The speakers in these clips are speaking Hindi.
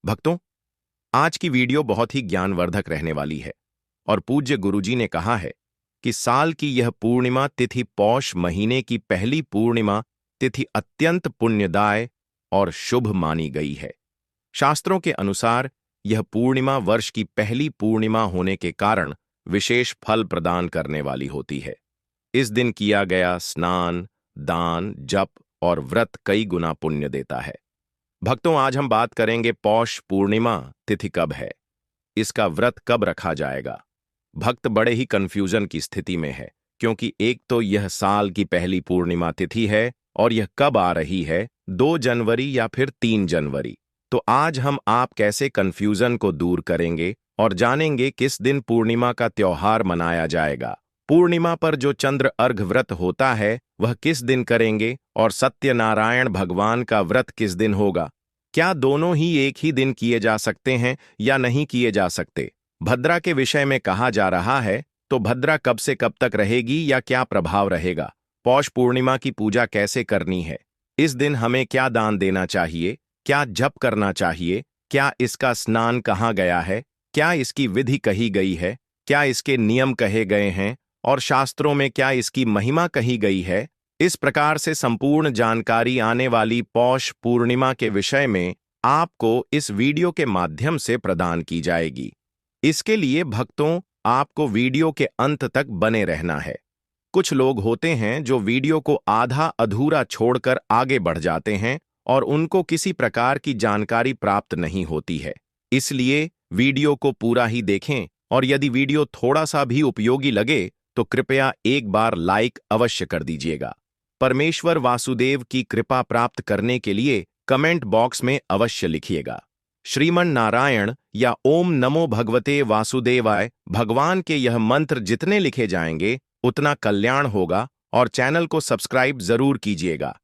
भक्तों, आज की वीडियो बहुत ही ज्ञानवर्धक रहने वाली है और पूज्य गुरुजी ने कहा है कि साल की यह पूर्णिमा तिथि पौष महीने की पहली पूर्णिमा तिथि अत्यंत पुण्यदाय और शुभ मानी गई है। शास्त्रों के अनुसार यह पूर्णिमा वर्ष की पहली पूर्णिमा होने के कारण विशेष फल प्रदान करने वाली होती है। इस दिन किया गया स्नान, दान, जप और व्रत कई गुना पुण्य देता है। भक्तों, आज हम बात करेंगे पौष पूर्णिमा तिथि कब है, इसका व्रत कब रखा जाएगा। भक्त बड़े ही कंफ्यूजन की स्थिति में है, क्योंकि एक तो यह साल की पहली पूर्णिमा तिथि है और यह कब आ रही है, 2 जनवरी या फिर 3 जनवरी। तो आज हम आप कैसे कंफ्यूजन को दूर करेंगे और जानेंगे किस दिन पूर्णिमा का त्योहार मनाया जाएगा। पूर्णिमा पर जो चंद्र अर्घ व्रत होता है वह किस दिन करेंगे और सत्यनारायण भगवान का व्रत किस दिन होगा। क्या दोनों ही एक ही दिन किए जा सकते हैं या नहीं किए जा सकते। भद्रा के विषय में कहा जा रहा है, तो भद्रा कब से कब तक रहेगी या क्या प्रभाव रहेगा। पौष पूर्णिमा की पूजा कैसे करनी है, इस दिन हमें क्या दान देना चाहिए, क्या जप करना चाहिए, क्या इसका स्नान कहाँ गया है, क्या इसकी विधि कही गई है, क्या इसके नियम कहे गए हैं और शास्त्रों में क्या इसकी महिमा कही गई है। इस प्रकार से संपूर्ण जानकारी आने वाली पौष पूर्णिमा के विषय में आपको इस वीडियो के माध्यम से प्रदान की जाएगी। इसके लिए भक्तों, आपको वीडियो के अंत तक बने रहना है। कुछ लोग होते हैं जो वीडियो को आधा अधूरा छोड़कर आगे बढ़ जाते हैं और उनको किसी प्रकार की जानकारी प्राप्त नहीं होती है। इसलिए वीडियो को पूरा ही देखें और यदि वीडियो थोड़ा सा भी उपयोगी लगे तो कृपया एक बार लाइक अवश्य कर दीजिएगा। परमेश्वर वासुदेव की कृपा प्राप्त करने के लिए कमेंट बॉक्स में अवश्य लिखिएगा श्रीमन नारायण या ओम नमो भगवते वासुदेवाय। भगवान के यह मंत्र जितने लिखे जाएंगे उतना कल्याण होगा। और चैनल को सब्सक्राइब जरूर कीजिएगा,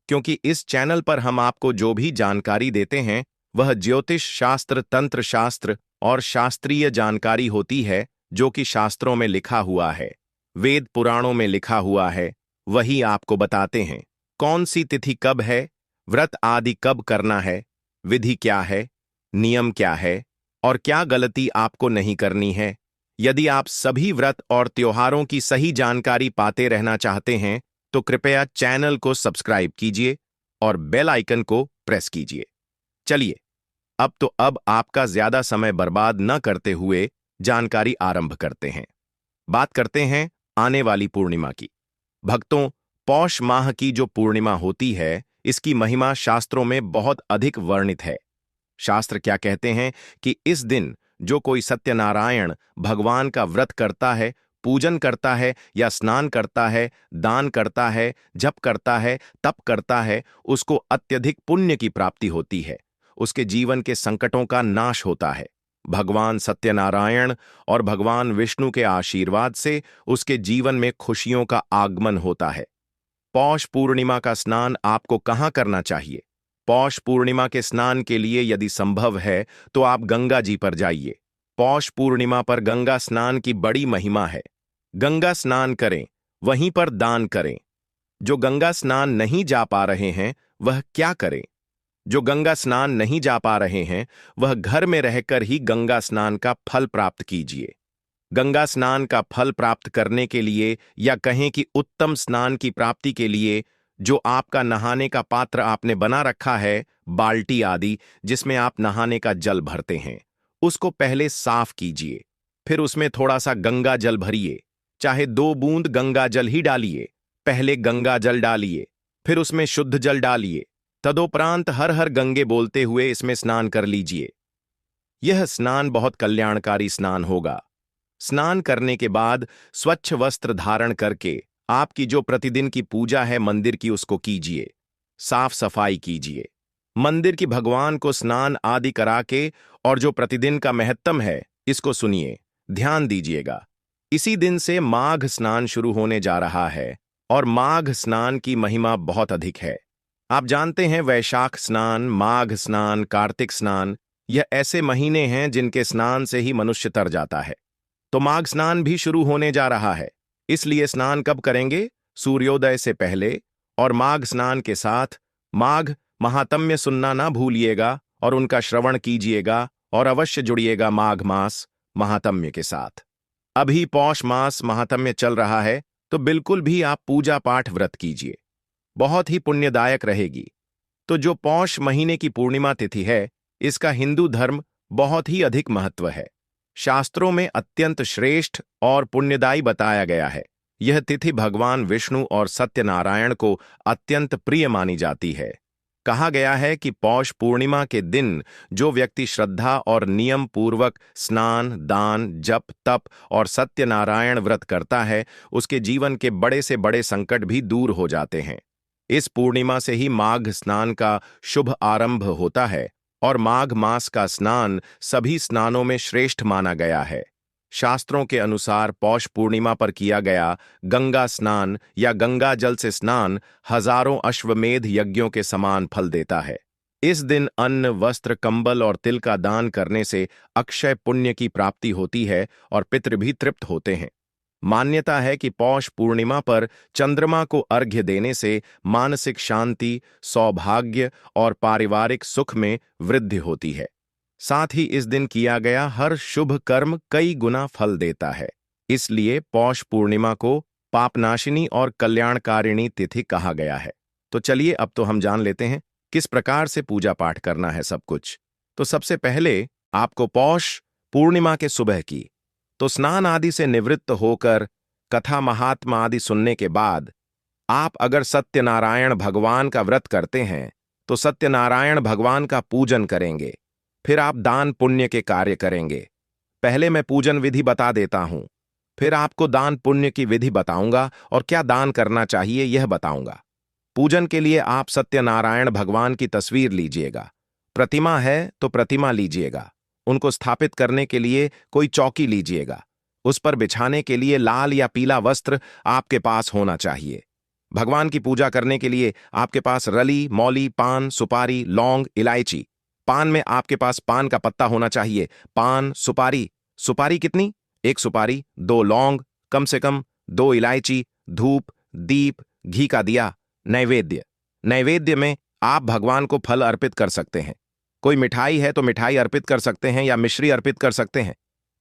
क्योंकि इस चैनल पर हम आपको जो भी जानकारी देते हैं वह ज्योतिष शास्त्र, तंत्र शास्त्र और शास्त्रीय जानकारी होती है, जो कि शास्त्रों में लिखा हुआ है, वेद पुराणों में लिखा हुआ है, वही आपको बताते हैं। कौन सी तिथि कब है, व्रत आदि कब करना है, विधि क्या है, नियम क्या है और क्या गलती आपको नहीं करनी है। यदि आप सभी व्रत और त्योहारों की सही जानकारी पाते रहना चाहते हैं तो कृपया चैनल को सब्सक्राइब कीजिए और बेल आइकन को प्रेस कीजिए। चलिए, अब आपका ज्यादा समय बर्बाद न करते हुए जानकारी आरंभ करते हैं। बात करते हैं आने वाली पूर्णिमा की। भक्तों, पौष माह की जो पूर्णिमा होती है, इसकी महिमा शास्त्रों में बहुत अधिक वर्णित है। शास्त्र क्या कहते हैं कि इस दिन जो कोई सत्यनारायण भगवान का व्रत करता है, पूजन करता है या स्नान करता है, दान करता है, जप करता है, तप करता है, उसको अत्यधिक पुण्य की प्राप्ति होती है। उसके जीवन के संकटों का नाश होता है। भगवान सत्यनारायण और भगवान विष्णु के आशीर्वाद से उसके जीवन में खुशियों का आगमन होता है। पौष पूर्णिमा का स्नान आपको कहाँ करना चाहिए। पौष पूर्णिमा के स्नान के लिए यदि संभव है तो आप गंगा जी पर जाइए। पौष पूर्णिमा पर गंगा स्नान की बड़ी महिमा है। गंगा स्नान करें, वहीं पर दान करें। जो गंगा स्नान नहीं जा पा रहे हैं वह क्या करें। जो गंगा स्नान नहीं जा पा रहे हैं वह घर में रहकर ही गंगा स्नान का फल प्राप्त कीजिए। गंगा स्नान का फल प्राप्त करने के लिए या कहें कि उत्तम स्नान की प्राप्ति के लिए जो आपका नहाने का पात्र आपने बना रखा है, बाल्टी आदि जिसमें आप नहाने का जल भरते हैं, उसको पहले साफ कीजिए। फिर उसमें थोड़ा सा गंगा जल भरिए, चाहे 2 बूंद गंगा जल ही डालिए। पहले गंगा जल डालिए, फिर उसमें शुद्ध जल डालिए। तदोपरांत हर हर गंगे बोलते हुए इसमें स्नान कर लीजिए। यह स्नान बहुत कल्याणकारी स्नान होगा। स्नान करने के बाद स्वच्छ वस्त्र धारण करके आपकी जो प्रतिदिन की पूजा है मंदिर की, उसको कीजिए। साफ सफाई कीजिए। मंदिर की भगवान को स्नान आदि करा के और जो प्रतिदिन का महत्तम है इसको सुनिए, ध्यान दीजिएगा। इसी दिन से माघ स्नान शुरू होने जा रहा है और माघ स्नान की महिमा बहुत अधिक है। आप जानते हैं, वैशाख स्नान, माघ स्नान, कार्तिक स्नान, यह ऐसे महीने हैं जिनके स्नान से ही मनुष्य तर जाता है। तो माघ स्नान भी शुरू होने जा रहा है। इसलिए स्नान कब करेंगे? सूर्योदय से पहले और माघ स्नान के साथ। माघ महात्म्य सुनना ना भूलिएगा और उनका श्रवण कीजिएगा और अवश्य जुड़िएगा माघ मास महात्म्य के साथ। अभी पौष मास महात्म्य चल रहा है, तो बिल्कुल भी आप पूजा पाठ व्रत कीजिए, बहुत ही पुण्यदायक रहेगी। तो जो पौष महीने की पूर्णिमा तिथि है, इसका हिंदू धर्म बहुत ही अधिक महत्व है। शास्त्रों में अत्यंत श्रेष्ठ और पुण्यदायी बताया गया है। यह तिथि भगवान विष्णु और सत्यनारायण को अत्यंत प्रिय मानी जाती है। कहा गया है कि पौष पूर्णिमा के दिन जो व्यक्ति श्रद्धा और नियम पूर्वक स्नान, दान, जप, तप और सत्यनारायण व्रत करता है, उसके जीवन के बड़े से बड़े संकट भी दूर हो जाते हैं। इस पूर्णिमा से ही माघ स्नान का शुभ आरंभ होता है और माघ मास का स्नान सभी स्नानों में श्रेष्ठ माना गया है। शास्त्रों के अनुसार पौष पूर्णिमा पर किया गया गंगा स्नान या गंगा जल से स्नान हजारों अश्वमेध यज्ञों के समान फल देता है। इस दिन अन्न, वस्त्र, कंबल और तिल का दान करने से अक्षय पुण्य की प्राप्ति होती है और पितृ भी तृप्त होते हैं। मान्यता है कि पौष पूर्णिमा पर चंद्रमा को अर्घ्य देने से मानसिक शांति, सौभाग्य और पारिवारिक सुख में वृद्धि होती है। साथ ही इस दिन किया गया हर शुभ कर्म कई गुना फल देता है। इसलिए पौष पूर्णिमा को पापनाशिनी और कल्याणकारिणी तिथि कहा गया है। तो चलिए अब तो हम जान लेते हैं किस प्रकार से पूजा पाठ करना है सब कुछ। तो सबसे पहले आपको पौष पूर्णिमा के सुबह की तो स्नान आदि से निवृत्त होकर कथा महात्मा आदि सुनने के बाद आप अगर सत्यनारायण भगवान का व्रत करते हैं तो सत्यनारायण भगवान का पूजन करेंगे। फिर आप दान पुण्य के कार्य करेंगे। पहले मैं पूजन विधि बता देता हूं, फिर आपको दान पुण्य की विधि बताऊंगा और क्या दान करना चाहिए यह बताऊंगा। पूजन के लिए आप सत्यनारायण भगवान की तस्वीर लीजिएगा। प्रतिमा है तो प्रतिमा लीजिएगा। उनको स्थापित करने के लिए कोई चौकी लीजिएगा। उस पर बिछाने के लिए लाल या पीला वस्त्र आपके पास होना चाहिए। भगवान की पूजा करने के लिए आपके पास रली, मौली, पान, सुपारी, लौंग, इलायची। पान में आपके पास पान का पत्ता होना चाहिए। पान, सुपारी। सुपारी कितनी? एक सुपारी, 2 लौंग, कम से कम 2 इलायची, धूप, दीप, घी का दिया। नैवेद्य। नैवेद्य में आप भगवान को फल अर्पित कर सकते हैं। कोई मिठाई है तो मिठाई अर्पित कर सकते हैं या मिश्री अर्पित कर सकते हैं।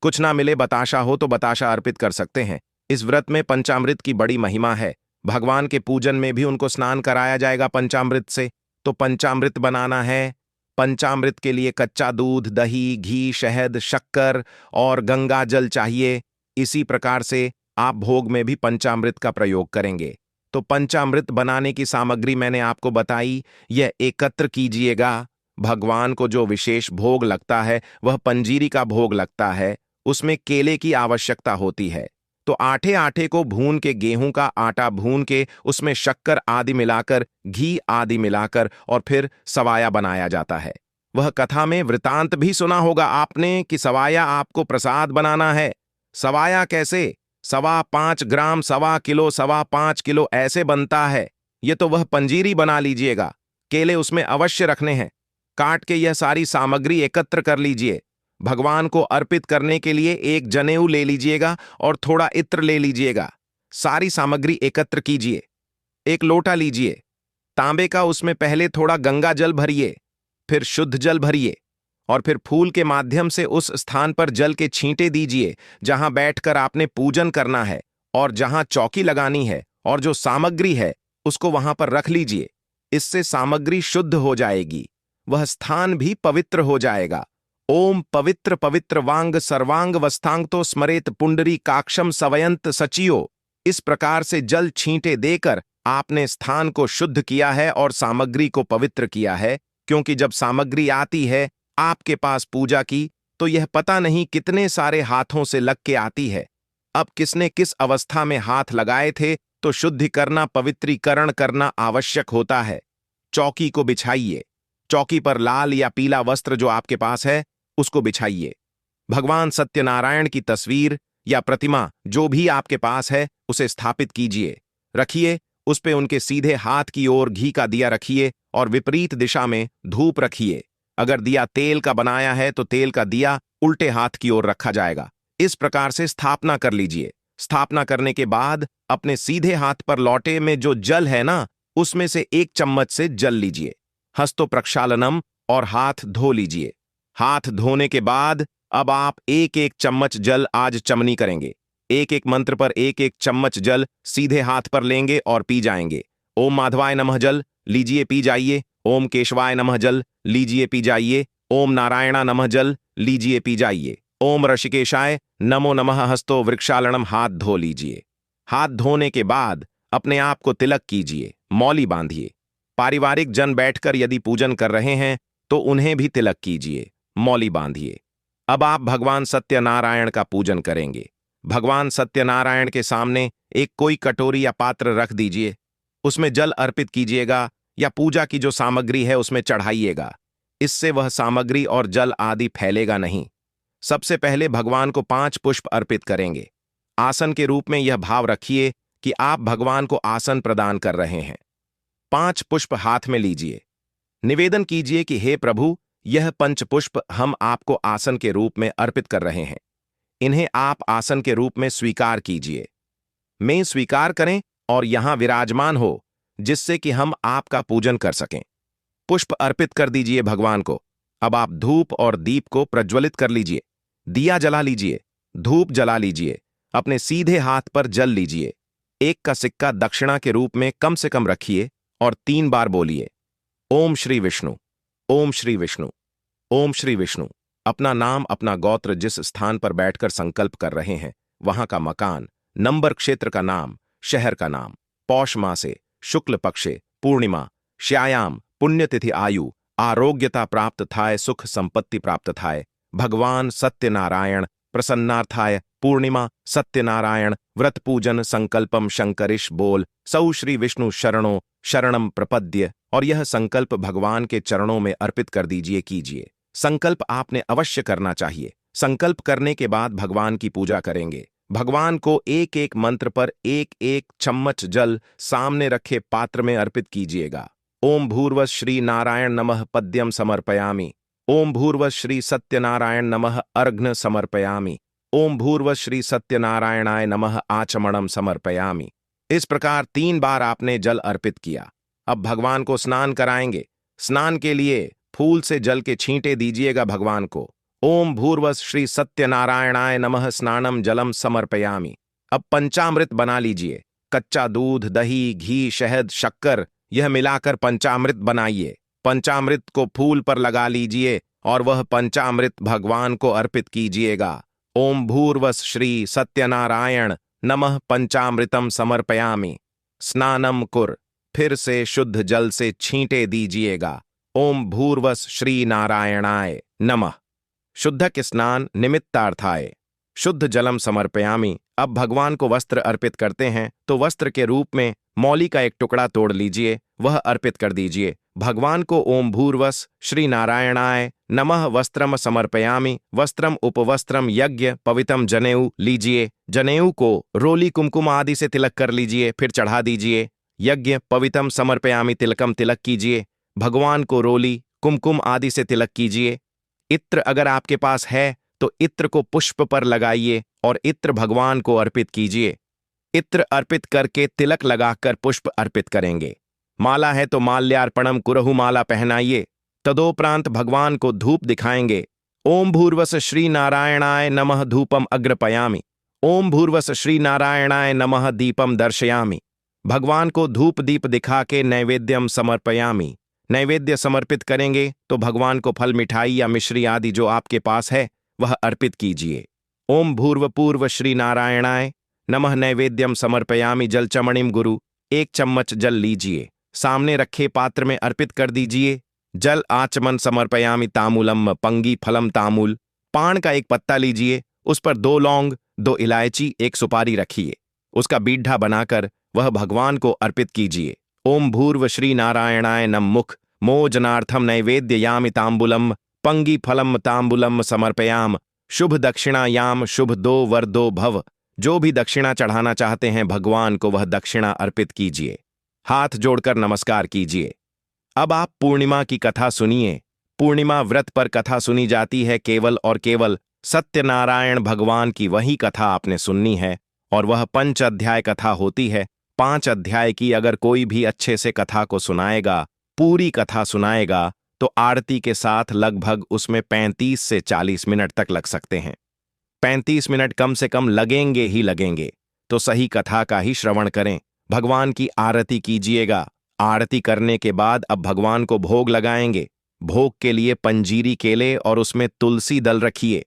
कुछ ना मिले, बताशा हो तो बताशा अर्पित कर सकते हैं। इस व्रत में पंचामृत की बड़ी महिमा है। भगवान के पूजन में भी उनको स्नान कराया जाएगा पंचामृत से। तो पंचामृत बनाना है। पंचामृत के लिए कच्चा दूध, दही, घी, शहद, शक्कर और गंगा जल चाहिए। इसी प्रकार से आप भोग में भी पंचामृत का प्रयोग करेंगे। तो पंचामृत बनाने की सामग्री मैंने आपको बताई, यह एकत्र कीजिएगा। भगवान को जो विशेष भोग लगता है वह पंजीरी का भोग लगता है। उसमें केले की आवश्यकता होती है। तो आटे आटे को भून के, गेहूं का आटा भून के उसमें शक्कर आदि मिलाकर, घी आदि मिलाकर और फिर सवाया बनाया जाता है। वह कथा में वृतांत भी सुना होगा आपने कि सवाया आपको प्रसाद बनाना है। सवाया कैसे? 5.25 ग्राम, 1.25 किलो, 5.25 किलो ऐसे बनता है। ये तो वह पंजीरी बना लीजिएगा। केले उसमें अवश्य रखने हैं। काट के यह सारी सामग्री एकत्र कर लीजिए। भगवान को अर्पित करने के लिए एक जनेऊ ले लीजिएगा और थोड़ा इत्र ले लीजिएगा। सारी सामग्री एकत्र कीजिए। एक लोटा लीजिए तांबे का, उसमें पहले थोड़ा गंगा जल भरिए, फिर शुद्ध जल भरिए और फिर फूल के माध्यम से उस स्थान पर जल के छींटे दीजिए जहां बैठकर आपने पूजन करना है और जहां चौकी लगानी है, और जो सामग्री है उसको वहां पर रख लीजिए। इससे सामग्री शुद्ध हो जाएगी, वह स्थान भी पवित्र हो जाएगा। ओम पवित्र पवित्र वांग सर्वांग वस्तांग तो स्मरेत पुंडरी काक्षम सवयंत सचियो। इस प्रकार से जल छींटे देकर आपने स्थान को शुद्ध किया है और सामग्री को पवित्र किया है। क्योंकि जब सामग्री आती है आपके पास पूजा की, तो यह पता नहीं कितने सारे हाथों से लग के आती है। अब किसने किस अवस्था में हाथ लगाए थे, तो शुद्धि करना, पवित्रीकरण करना आवश्यक होता है। चौकी को बिछाइए। चौकी पर लाल या पीला वस्त्र जो आपके पास है उसको बिछाइए। भगवान सत्यनारायण की तस्वीर या प्रतिमा जो भी आपके पास है उसे स्थापित कीजिए, रखिए। उस पे उनके सीधे हाथ की ओर घी का दिया रखिए और विपरीत दिशा में धूप रखिए। अगर दिया तेल का बनाया है तो तेल का दिया उल्टे हाथ की ओर रखा जाएगा। इस प्रकार से स्थापना कर लीजिए। स्थापना करने के बाद अपने सीधे हाथ पर लौटे में जो जल है ना, उसमें से 1 चम्मच से जल लीजिए। हस्तो प्रक्षालनम और हाथ धो लीजिए। हाथ धोने के बाद अब आप एक एक चम्मच जल आज चमनी करेंगे। एक एक मंत्र पर एक एक चम्मच जल सीधे हाथ पर लेंगे और पी जाएंगे। ओम माधवाय नमः जल लीजिए, पी जाइए। ओम केशवाय नमः जल लीजिए, पी जाइए। ओम नारायणा नमः जल लीजिए, पी जाइए। ओम ऋषिकेशाय नमो नमः हस्तो वृक्षालणम, हाथ धो लीजिए। हाथ धोने के बाद अपने आप को तिलक कीजिए, मौली बांधिए। पारिवारिक जन बैठकर यदि पूजन कर रहे हैं तो उन्हें भी तिलक कीजिए, मौली बांधिए। अब आप भगवान सत्यनारायण का पूजन करेंगे। भगवान सत्यनारायण के सामने एक कोई कटोरी या पात्र रख दीजिए। उसमें जल अर्पित कीजिएगा या पूजा की जो सामग्री है उसमें चढ़ाइएगा। इससे वह सामग्री और जल आदि फैलेगा नहीं। सबसे पहले भगवान को 5 पुष्प अर्पित करेंगे। आसन के रूप में यह भाव रखिए कि आप भगवान को आसन प्रदान कर रहे हैं। 5 पुष्प हाथ में लीजिए। निवेदन कीजिए कि हे प्रभु, यह 5 पुष्प हम आपको आसन के रूप में अर्पित कर रहे हैं। इन्हें आप आसन के रूप में स्वीकार कीजिए। मैं स्वीकार करें और यहां विराजमान हो, जिससे कि हम आपका पूजन कर सकें। पुष्प अर्पित कर दीजिए भगवान को। अब आप धूप और दीप को प्रज्वलित कर लीजिए। दिया जला लीजिए, धूप जला लीजिए। अपने सीधे हाथ पर जल लीजिए। 1 का सिक्का दक्षिणा के रूप में कम से कम रखिए और 3 बार बोलिए, ओम श्री विष्णु, ओम श्री विष्णु, ओम श्री विष्णु। अपना नाम, अपना गोत्र, जिस स्थान पर बैठकर संकल्प कर रहे हैं वहां का मकान, नंबर, क्षेत्र का नाम, शहर का नाम, पौष मासे, शुक्ल पक्षे, पूर्णिमा, श्यायाम, पुण्यतिथि, आयु, आरोग्यता प्राप्त थाय, सुख संपत्ति प्राप्त थाय, भगवान सत्यनारायण प्रसन्नार्थाय, पूर्णिमा सत्यनारायण, व्रत पूजन संकल्पम शंकरिश बोल, सौ श्री विष्णु शरणों शरणम प्रपद्य। और यह संकल्प भगवान के चरणों में अर्पित कर दीजिए, कीजिए। संकल्प आपने अवश्य करना चाहिए। संकल्प करने के बाद भगवान की पूजा करेंगे। भगवान को एक एक मंत्र पर एक एक चम्मच जल सामने रखे पात्र में अर्पित कीजिएगा। ओम भूर्वः श्री नारायण नमः पद्यम समर्पयामि। ओम भूर्वः श्री सत्यनारायण नमः अर्घ्न समर्पयामि। ओम भूर्वः श्री सत्यनारायणाय नमः आचमणम समर्पयामि। इस प्रकार 3 बार आपने जल अर्पित किया। अब भगवान को स्नान कराएंगे। स्नान के लिए फूल से जल के छींटे दीजिएगा भगवान को। ओम भूर्वः श्री सत्यनारायणाय नमः स्नानम जलम समर्पयामि। अब पंचामृत बना लीजिए। कच्चा दूध, दही, घी, शहद, शक्कर, यह मिलाकर पंचामृत बनाइए। पंचामृत को फूल पर लगा लीजिए और वह पंचामृत भगवान को अर्पित कीजिएगा। ओम भूर्वः श्री सत्यनारायण नमः पंचामृतम समर्पयामि। स्नानम कुर, फिर से शुद्ध जल से छींटे दीजिएगा। ओम भूर्वः श्री नारायणाय नमः। शुद्धक स्नान निमित्तार्थाय शुद्ध जलम समर्पयामि। अब भगवान को वस्त्र अर्पित करते हैं तो वस्त्र के रूप में मौली का एक टुकड़ा तोड़ लीजिए, वह अर्पित कर दीजिए। भगवान को ओम भूर्वः श्री नारायणाय नमः वस्त्रम समर्पयामि। वस्त्रम उपवस्त्रम यज्ञ पवित्रम जनेऊ लीजिए। जनेऊ को रोली कुमकुम आदि से तिलक कर लीजिए, फिर चढ़ा दीजिए। यज्ञ पवित्रम समर्पयामि, तिलकम, तिलक कीजिए। भगवान को रोली कुमकुम आदि से तिलक कीजिए। इत्र अगर आपके पास है तो इत्र को पुष्प पर लगाइए और इत्र भगवान को अर्पित कीजिए। इत्र अर्पित करके तिलक लगाकर पुष्प अर्पित करेंगे। माला है तो माल्यार्पणम कुरहु, माला पहनाइए। तदोपरांत भगवान को धूप दिखाएंगे। ओम भूर्वः श्री नारायणाय नमः धूपम अग्रपयामि। ओम भूर्वः श्री नारायणाय नमः दीपम दर्शयामि। भगवान को धूप दीप दिखा के नैवेद्यम समर्पयामि। नैवेद्य समर्पित करेंगे तो भगवान को फल, मिठाई या मिश्री आदि जो आपके पास है वह अर्पित कीजिए। ओम भूर्वपूर्व श्री नारायणाय नमः नैवेद्यम समर्पयामि। जलचमणिम गुरु, 1 चम्मच जल लीजिए, सामने रखे पात्र में अर्पित कर दीजिए। जल आचमन समर्पयामि। तामूलम पंगी फलम तामूल, पान का एक पत्ता लीजिए, उस पर 2 लौंग, 2 इलायची, 1 सुपारी रखिए। उसका बीढ़ा बनाकर वह भगवान को अर्पित कीजिए। ओम भूर्व श्री नारायणाय नम मुख मोजनार्थम नैवेद्ययामि तांबुलम पंगी फलम तांबुलम समर्पयाम। शुभ दक्षिणायाम, शुभ 2 वर 2 भव। जो भी दक्षिणा चढ़ाना चाहते हैं भगवान को वह दक्षिणा अर्पित कीजिए। हाथ जोड़कर नमस्कार कीजिए। अब आप पूर्णिमा की कथा सुनिए। पूर्णिमा व्रत पर कथा सुनी जाती है। केवल और केवल सत्यनारायण भगवान की वही कथा आपने सुननी है और वह 5 अध्याय कथा होती है। 5 अध्याय की अगर कोई भी अच्छे से कथा को सुनाएगा, पूरी कथा सुनाएगा, तो आरती के साथ लगभग उसमें 35 से 40 मिनट तक लग सकते हैं। 35 मिनट कम से कम लगेंगे ही लगेंगे। तो सही कथा का ही श्रवण करें, भगवान की आरती कीजिएगा। आरती करने के बाद अब भगवान को भोग लगाएंगे। भोग के लिए पंजीरी केले और उसमें तुलसी दल रखिए।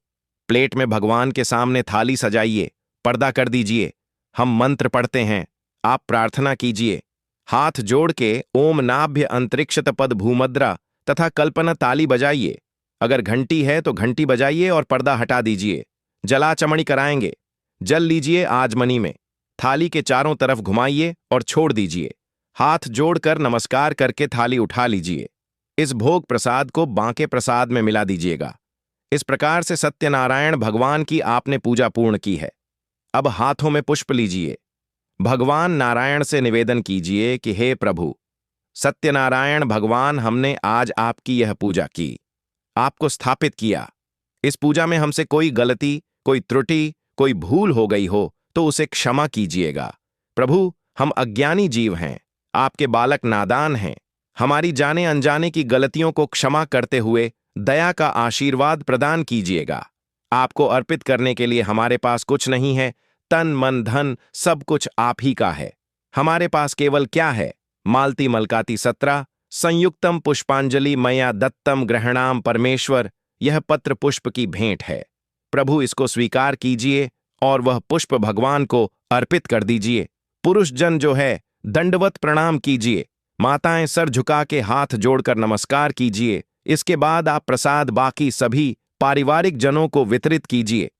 प्लेट में भगवान के सामने थाली सजाइए, पर्दा कर दीजिए। हम मंत्र पढ़ते हैं, आप प्रार्थना कीजिए। हाथ जोड़ के ओम नाभ्य अंतरिक्षत पद भूमद्रा तथा कल्पना ताली बजाइए। अगर घंटी है तो घंटी बजाइए और पर्दा हटा दीजिए। जलाचमणी कराएंगे। जल लीजिए आजमनी में, थाली के चारों तरफ घुमाइए और छोड़ दीजिए। हाथ जोड़कर नमस्कार करके थाली उठा लीजिए। इस भोग प्रसाद को बांके प्रसाद में मिला दीजिएगा। इस प्रकार से सत्यनारायण भगवान की आपने पूजा पूर्ण की है। अब हाथों में पुष्प लीजिए। भगवान नारायण से निवेदन कीजिए कि हे प्रभु सत्यनारायण भगवान, हमने आज आपकी यह पूजा की, आपको स्थापित किया। इस पूजा में हमसे कोई गलती, कोई त्रुटि, कोई भूल हो गई हो तो उसे क्षमा कीजिएगा। प्रभु, हम अज्ञानी जीव हैं, आपके बालक नादान हैं। हमारी जाने अनजाने की गलतियों को क्षमा करते हुए दया का आशीर्वाद प्रदान कीजिएगा। आपको अर्पित करने के लिए हमारे पास कुछ नहीं है। तन मन धन सब कुछ आप ही का है। हमारे पास केवल क्या है? मालती मलकाती 17 संयुक्तम पुष्पांजलि मया दत्तम ग्रहणाम परमेश्वर। यह पत्र पुष्प की भेंट है। प्रभु, इसको स्वीकार कीजिए और वह पुष्प भगवान को अर्पित कर दीजिए। पुरुष जन जो है दंडवत प्रणाम कीजिए। माताएं सर झुका के हाथ जोड़कर नमस्कार कीजिए। इसके बाद आप प्रसाद बाकी सभी पारिवारिक जनों को वितरित कीजिए।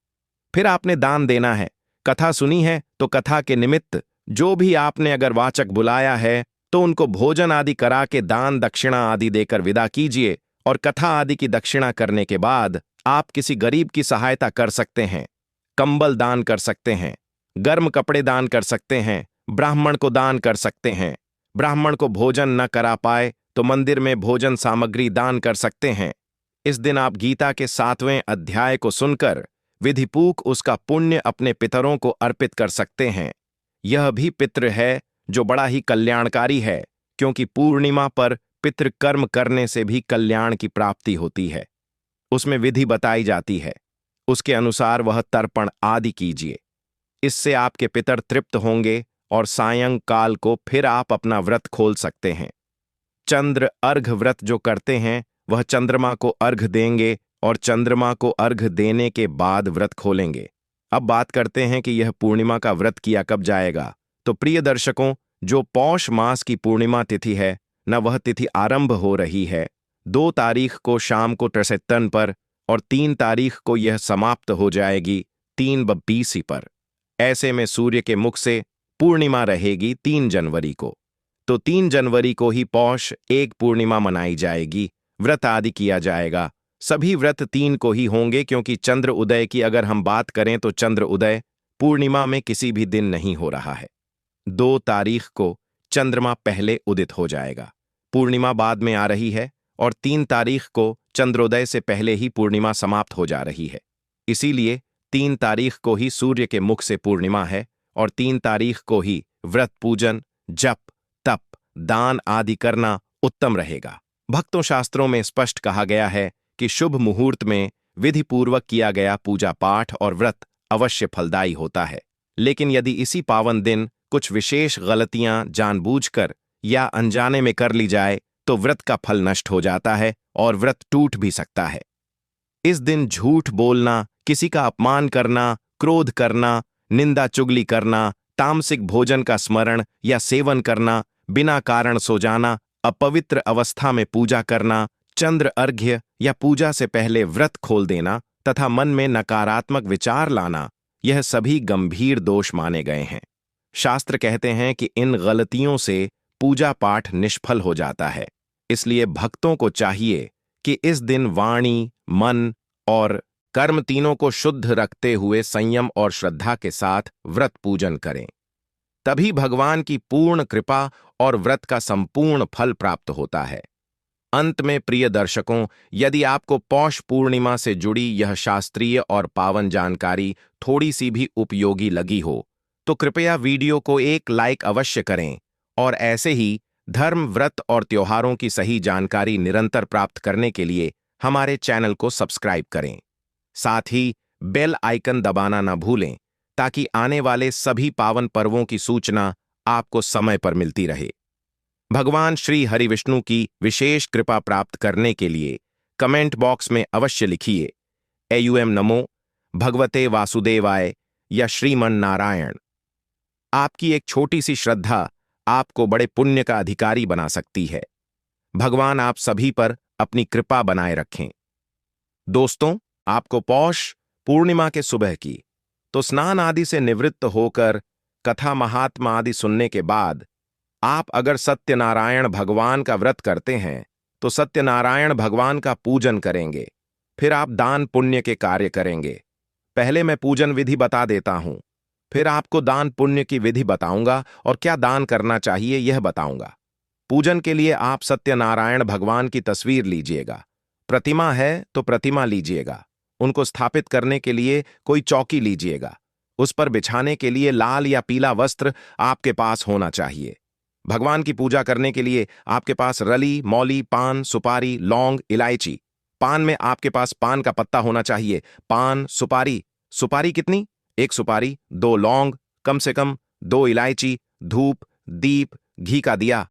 फिर आपने दान देना है। कथा सुनी है तो कथा के निमित्त जो भी आपने अगर वाचक बुलाया है तो उनको भोजन आदि करा के दान दक्षिणा आदि देकर विदा कीजिए। और कथा आदि की दक्षिणा करने के बाद आप किसी गरीब की सहायता कर सकते हैं। कंबल दान कर सकते हैं, गर्म कपड़े दान कर सकते हैं, ब्राह्मण को दान कर सकते हैं। ब्राह्मण को भोजन न करा पाए तो मंदिर में भोजन सामग्री दान कर सकते हैं। इस दिन आप गीता के 7वें अध्याय को सुनकर विधिपूर्वक उसका पुण्य अपने पितरों को अर्पित कर सकते हैं। यह भी पितृ है जो बड़ा ही कल्याणकारी है, क्योंकि पूर्णिमा पर पितृ कर्म करने से भी कल्याण की प्राप्ति होती है। उसमें विधि बताई जाती है, उसके अनुसार वह तर्पण आदि कीजिए। इससे आपके पितर तृप्त होंगे और सायंकाल को फिर आप अपना व्रत खोल सकते हैं। चंद्र अर्घ व्रत जो करते हैं वह चंद्रमा को अर्घ देंगे और चंद्रमा को अर्घ देने के बाद व्रत खोलेंगे। अब बात करते हैं कि यह पूर्णिमा का व्रत किया कब जाएगा। तो प्रिय दर्शकों, जो पौष मास की पूर्णिमा तिथि है न, वह तिथि आरंभ हो रही है 2 तारीख को शाम को त्रैसेतन पर और 3 तारीख को यह समाप्त हो जाएगी 3:20 पर। ऐसे में सूर्य के मुख से पूर्णिमा रहेगी 3 जनवरी को। तो 3 जनवरी को ही पौष एक पूर्णिमा मनाई जाएगी, व्रत आदि किया जाएगा। सभी व्रत 3 को ही होंगे, क्योंकि चंद्र उदय की अगर हम बात करें तो चंद्र उदय पूर्णिमा में किसी भी दिन नहीं हो रहा है। 2 तारीख को चंद्रमा पहले उदित हो जाएगा, पूर्णिमा बाद में आ रही है, और 3 तारीख को चंद्रोदय से पहले ही पूर्णिमा समाप्त हो जा रही है। इसीलिए 3 तारीख को ही सूर्य के मुख से पूर्णिमा है और 3 तारीख को ही व्रत पूजन, जप, तप, दान आदि करना उत्तम रहेगा। भक्तों, शास्त्रों में स्पष्ट कहा गया है कि शुभ मुहूर्त में विधिपूर्वक किया गया पूजा पाठ और व्रत अवश्य फलदायी होता है। लेकिन यदि इसी पावन दिन कुछ विशेष गलतियां जानबूझकर या अनजाने में कर ली जाए तो व्रत का फल नष्ट हो जाता है और व्रत टूट भी सकता है। इस दिन झूठ बोलना, किसी का अपमान करना, क्रोध करना, निंदा चुगली करना, तामसिक भोजन का स्मरण या सेवन करना, बिना कारण सो जाना, अपवित्र अवस्था में पूजा करना, चंद्र अर्घ्य या पूजा से पहले व्रत खोल देना तथा मन में नकारात्मक विचार लाना, यह सभी गंभीर दोष माने गए हैं। शास्त्र कहते हैं कि इन गलतियों से पूजा पाठ निष्फल हो जाता है। इसलिए भक्तों को चाहिए कि इस दिन वाणी, मन और कर्म तीनों को शुद्ध रखते हुए संयम और श्रद्धा के साथ व्रत पूजन करें। तभी भगवान की पूर्ण कृपा और व्रत का संपूर्ण फल प्राप्त होता है। अंत में प्रिय दर्शकों, यदि आपको पौष पूर्णिमा से जुड़ी यह शास्त्रीय और पावन जानकारी थोड़ी सी भी उपयोगी लगी हो तो कृपया वीडियो को एक लाइक अवश्य करें और ऐसे ही धर्म, व्रत और त्योहारों की सही जानकारी निरंतर प्राप्त करने के लिए हमारे चैनल को सब्सक्राइब करें। साथ ही बेल आइकन दबाना न भूलें ताकि आने वाले सभी पावन पर्वों की सूचना आपको समय पर मिलती रहे। भगवान श्री हरिविष्णु की विशेष कृपा प्राप्त करने के लिए कमेंट बॉक्स में अवश्य लिखिए एयूएम नमो भगवते वासुदेवाय या श्रीमन नारायण। आपकी एक छोटी सी श्रद्धा आपको बड़े पुण्य का अधिकारी बना सकती है। भगवान आप सभी पर अपनी कृपा बनाए रखें। दोस्तों, आपको पौष पूर्णिमा के सुबह की तो स्नान आदि से निवृत्त होकर कथा महात्मा आदि सुनने के बाद आप अगर सत्यनारायण भगवान का व्रत करते हैं तो सत्यनारायण भगवान का पूजन करेंगे। फिर आप दान पुण्य के कार्य करेंगे। पहले मैं पूजन विधि बता देता हूं, फिर आपको दान पुण्य की विधि बताऊंगा और क्या दान करना चाहिए यह बताऊंगा। पूजन के लिए आप सत्यनारायण भगवान की तस्वीर लीजिएगा। प्रतिमा है तो प्रतिमा लीजिएगा। उनको स्थापित करने के लिए कोई चौकी लीजिएगा। उस पर बिछाने के लिए लाल या पीला वस्त्र आपके पास होना चाहिए। भगवान की पूजा करने के लिए आपके पास रली, मौली, पान, सुपारी, लौंग, इलायची। पान में आपके पास पान का पत्ता होना चाहिए। पान, सुपारी। सुपारी कितनी? एक सुपारी, 2 लौंग, कम से कम 2 इलायची, धूप, दीप, घी का दिया,